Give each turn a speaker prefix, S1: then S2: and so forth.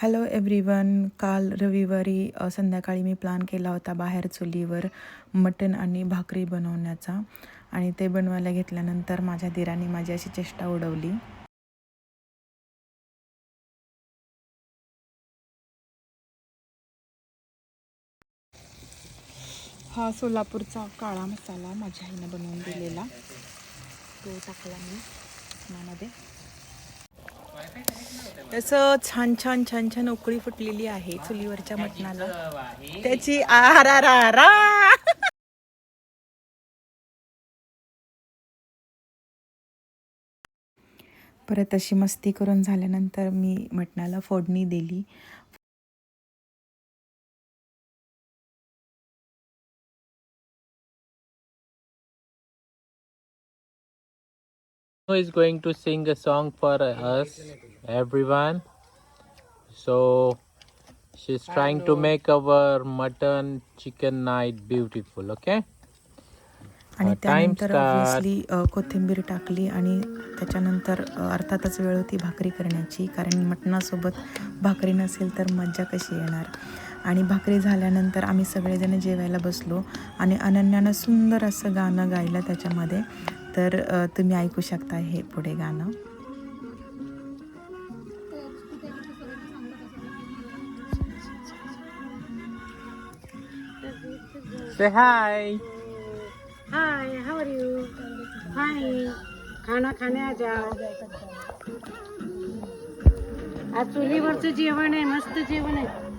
S1: Hello everyone. काल रविवारी संध्याकाळी मी प्लॅन केला होता बाहेर चुलीवर मटण आणि भाकरी बनवण्याचा, आणि ते बनवायला घेतल्यानंतर माझ्या दिराने माझी अशी चेष्टा उडवली. हा सोलापूरचा काळा मसाला माझ्या आईने बनवून दिलेला, तो टाकला मी मटणामध्ये. असं छान छान छान छान उकळी फुटलेली आहे चुलीवरच्या मटणाला. त्याची आरारारा. परत अशी मस्ती करून झाल्यानंतर मी मटणाला फोडणी दिली.
S2: Is going to sing a song for us, everyone. So she's trying to make our mutton chicken night beautiful. Okay.
S1: आणि
S2: Time
S1: त्यानंतर
S2: start.
S1: ऑब्व्हियसली कोथिंबीर टाकली, आणि त्याच्यानंतर अर्थातच वेळ होती भाकरी करण्याची, कारण मटणासोबत भाकरी नसेल तर मज्जा कशी येणार. आणि भाकरी झाल्यानंतर आम्ही सगळेजण जेवायला बसलो, आणि अनन्यानं सुंदर असं गाणं गायलं त्याच्यामध्ये. तर तुम्ही ऐकू शकता हे पुढे गाणं.
S2: Say hi.
S3: Hi, how are you? Hi, खाना खाने आ जाओ. आज चुलीवरचं जेवण आहे, मस्त जेवण आहे.